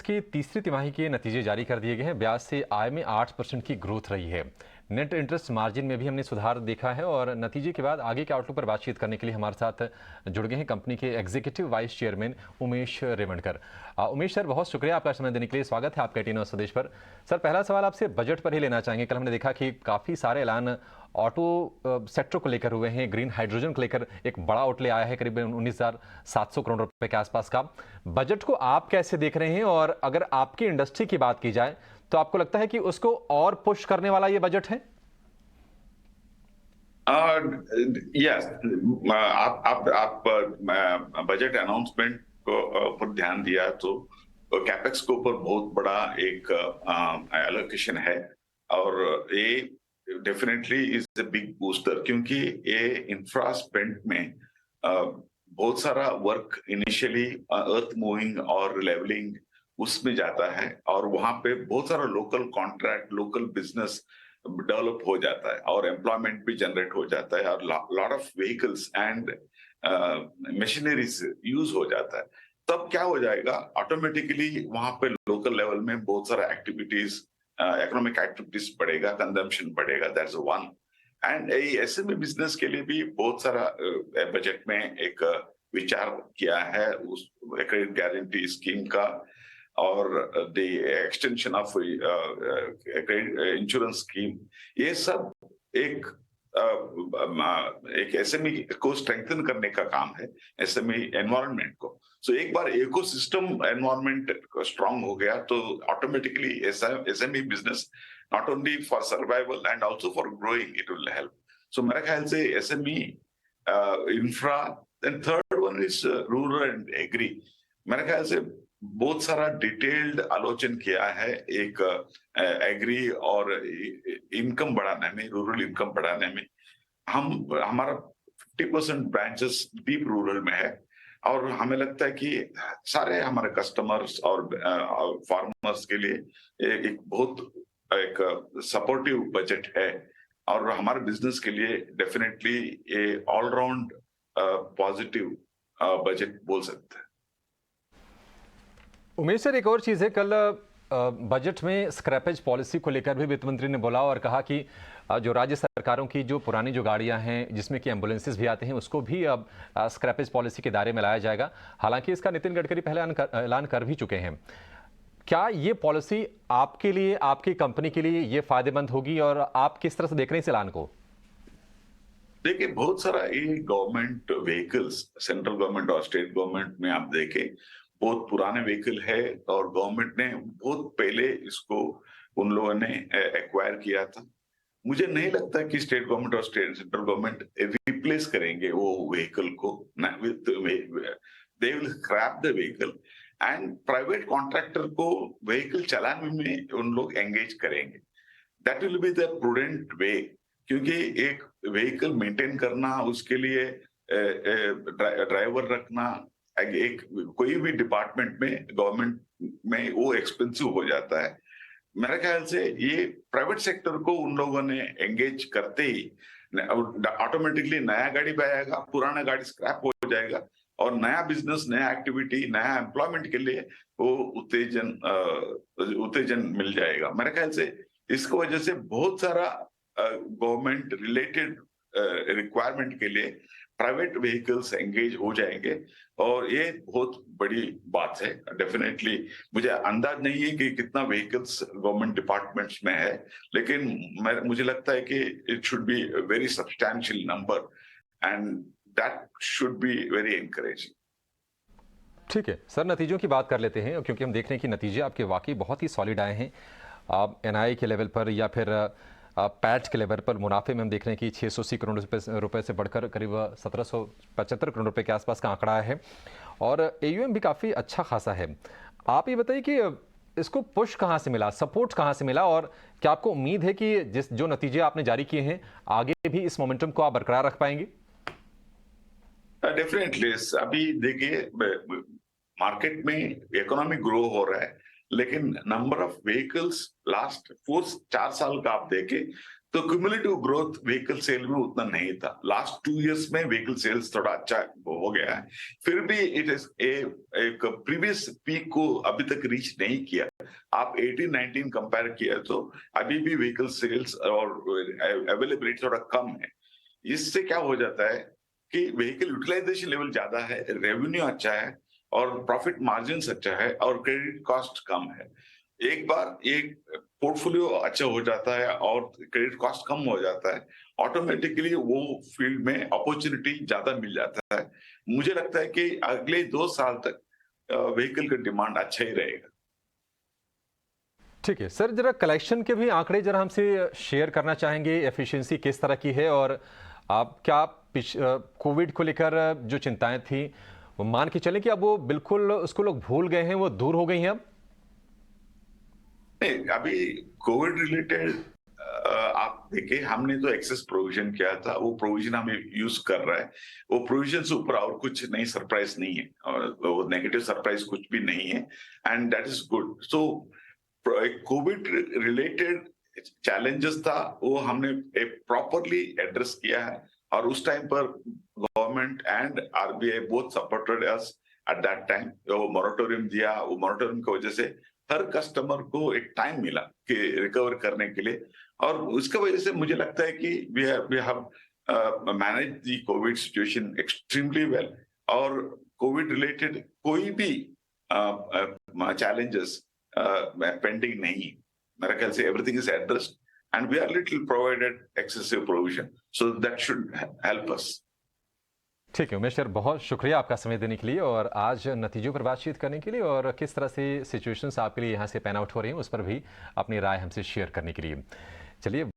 की तीसरी तिमाही के नतीजे जारी कर दिए गए हैं। ब्याज से आय में 8% की ग्रोथ रही है। नेट इंटरेस्ट मार्जिन में भी हमने सुधार देखा है और नतीजे के बाद आगे के आउटलुक पर बातचीत करने के लिए हमारे साथ जुड़ गए हैं कंपनी के executive vice chairman Umesh Revankar. Umesh sir, बहुत शुक्रिया आपका समय देने के लिए। स्वागत है आपका टीनो स्वदेश पर। सर, पहला सवाल आपसे बजट पर ही लेना चाहेंगे। कल हमने देखा कि काफ़ी सारे ऐलान ऑटो सेक्टर को लेकर हुए हैं। ग्रीन हाइड्रोजन को लेकर एक बड़ा आउटले आया है करीब 19,700 करोड़ रुपए के आसपास का। बजट को आप कैसे देख रहे हैं और अगर आपकी इंडस्ट्री की बात की जाए तो आपको लगता है कि उसको और पुश करने वाला ये बजट है? यस, आप बजट अनाउंसमेंट को पर ध्यान दिया तो कैपेक्स के ऊपर बहुत बड़ा एक एलोकेशन है और ये definitely is a big booster, क्योंकि ये इंफ्रा स्पेंड में बहुत सारा वर्क इनिशियली अर्थ मूविंग और लेवलिंग उसमें जाता है और वहां पे बहुत सारा local contract, local business develop हो जाता है और एम्प्लॉयमेंट भी जनरेट हो जाता है और lot of vehicles and machineries use हो जाता है। तब क्या हो जाएगा, ऑटोमेटिकली वहां पे लोकल लेवल में बहुत सारा एक्टिविटीज, इकोनॉमिक एक्टिविटीज बढ़ेगा, कंजम्पशन बढ़ेगा। That's one. And SME business के लिए भी बहुत सारा बजट में एक विचार किया है उस क्रेडिट गारंटी स्कीम का और the extension of insurance scheme. ये सब एक एक एसएमई को स्ट्रेंथन करने का काम है, एसएमई एनवायरनमेंट को। सो एक बार इकोसिस्टम एनवायरनमेंट स्ट्रांग हो गया तो automatically SME business not only for survival and also for growing it will help. So मेरे ख्याल से SME, infra, then third one is rural and agri. मेरे ख्याल से बहुत सारा डिटेल्ड आलोचन किया है एक एग्री और इनकम बढ़ाने में, रूरल इनकम बढ़ाने में। हमारा 50% ब्रांचेस डीप रूरल में है और हमें लगता है कि सारे हमारे कस्टमर्स और फार्मर्स के लिए एक बहुत एक सपोर्टिव बजट है और हमारे बिजनेस के लिए डेफिनेटली ये ऑलराउंड पॉजिटिव बजट बोल सकते हैं। उमेश सर, एक और चीज़ है, कल बजट में स्क्रैपेज पॉलिसी को लेकर भी वित्त मंत्री ने बोला और कहा कि जो राज्य सरकारों की जो पुरानी जो गाड़ियां हैं जिसमें कि एम्बुलेंसेस भी आते हैं उसको भी अब स्क्रैपेज पॉलिसी के दायरे में लाया जाएगा। हालांकि इसका नितिन गडकरी पहले ऐलान कर भी चुके हैं। क्या ये पॉलिसी आपके लिए, आपकी कंपनी के लिए ये फायदेमंद होगी और आप किस तरह से देख रहे हैं इस ऐलान को? देखिए, बहुत सारा ये गवर्नमेंट व्हीकल्स, सेंट्रल गवर्नमेंट और स्टेट गवर्नमेंट में आप देखें बहुत पुराने व्हीकल है और गवर्नमेंट ने बहुत पहले इसको उन लोगों ने एक्वायर किया था। मुझे नहीं लगता कि स्टेट गवर्नमेंट और सेंट्रल गवर्नमेंट रिप्लेस करेंगे वो व्हीकल को। They will scrap the vehicle and private contractor को व्हीकल चलाने में उन लोग एंगेज करेंगे। That will be the prudent way, क्योंकि एक व्हीकल मेंटेन करना, उसके लिए ड्राइवर रखना, एक कोई भी डिपार्टमेंट में गवर्नमेंट में वो एक्सपेंसिव हो जाता है। मेरे ख्याल से ये प्राइवेट सेक्टर को उन लोगों ने एंगेज करते ही ऑटोमेटिकली नया गाड़ी भी आएगा, पुराना गाड़ी स्क्रैप हो जाएगा और नया बिजनेस, नया एक्टिविटी, नया एम्प्लॉयमेंट के लिए वो उत्तेजन मिल जाएगा। मेरे ख्याल से इसकी वजह से बहुत सारा गवर्नमेंट रिलेटेड रिक्वायरमेंट के लिए प्राइवेट व्हीकल्स एंगेज हो जाएंगे और ये बहुत बड़ी बात है। डेफिनेटली मुझे अंदाज नहीं है कि कितना व्हीकल्स गवर्नमेंट डिपार्टमेंट्स में है, लेकिन मुझे लगता है कि it should be very substantial number and that should be very encouraging. ठीक है सर, नतीजों की बात कर लेते हैं क्योंकि हम देख रहे हैं कि नतीजे आपके वाकई बहुत ही सॉलिड आए हैं। आप एनआई के लेवल पर या फिर पैट के लेवल पर मुनाफे में हम देख रहे हैं कि 680 करोड़ रुपए से बढ़कर करीब 1775 करोड़ रुपए के आसपास का आंकड़ा है और एयूएम भी काफ़ी अच्छा खासा है। आप ये बताइए कि इसको पुश कहाँ से मिला, सपोर्ट कहाँ से मिला और क्या आपको उम्मीद है कि जो नतीजे आपने जारी किए हैं आगे भी इस मोमेंटम को आप बरकरार रख पाएंगे? डेफिनेटली। अभी देखिए, मार्केट में इकोनॉमिक ग्रो हो रहा है, लेकिन नंबर ऑफ व्हीकल्स लास्ट 4-4 साल का आप देखें तो क्यूमुलेटिव ग्रोथ व्हीकल सेल में उतना नहीं था। लास्ट 2 इयर्स में व्हीकल सेल्स थोड़ा अच्छा हो गया है। फिर भी इट इज एक प्रीवियस पीक को अभी तक रीच नहीं किया। आप 18-19 कंपेयर किया तो अभी भी व्हीकल सेल्स और अवेलेबिलिटी थोड़ा कम है। इससे क्या हो जाता है कि व्हीकल यूटिलाइजेशन लेवल ज्यादा है, रेवेन्यू अच्छा है और प्रॉफिट मार्जिन अच्छा है और क्रेडिट कॉस्ट कम है। एक बार एक पोर्टफोलियो अच्छा हो जाता है और क्रेडिट कॉस्ट कम हो जाता है, ऑटोमेटिकली वो फील्ड में अपॉर्चुनिटी ज्यादा मिल जाता है। मुझे लगता है कि अगले 2 साल तक व्हीकल का डिमांड अच्छा ही रहेगा। ठीक है सर, जरा कलेक्शन के भी आंकड़े जरा हमसे शेयर करना चाहेंगे। एफिशिएंसी किस तरह की है और आप क्या कोविड को लेकर जो चिंताएं थी वो मान के चलें कि अब वो बिल्कुल उसको लोग भूल गए हैं, वो दूर हो गई हैं अब? नहीं, अभी कोविड रिलेटेड आप देखिए, हमने तो एक्सेस प्रोविजन किया था, वो प्रोविजन हमें यूज कर रहा है। वो प्रोविजन से ऊपर और कुछ नई सरप्राइज नहीं है और वो नेगेटिव सरप्राइज कुछ भी नहीं है, and that is good. So Covid related challenges था, वो हमने प्रॉपरली एड्रेस किया है और उस टाइम पर government and RBI both supported us at that time. वो मोरेटोरियम दिया, वो मोरेटोरियम की वजह से हर कस्टमर को एक टाइम मिला कि रिकवर करने के लिए, और उसकी वजह से मुझे लगता है कि we have manage the COVID situation extremely well. और कोविड रिलेटेड कोई भी चैलेंजेस पेंडिंग नहीं है। मेरा ख्याल से everything is addressed and we are little provided excessive provision, so that should help us. ठीक है उमेश सर, बहुत शुक्रिया आपका समय देने के लिए और आज नतीजों पर बातचीत करने के लिए और किस तरह से सिचुएशंस आपके लिए यहाँ से पैन आउट हो रही हैं उस पर भी अपनी राय हमसे शेयर करने के लिए। चलिए।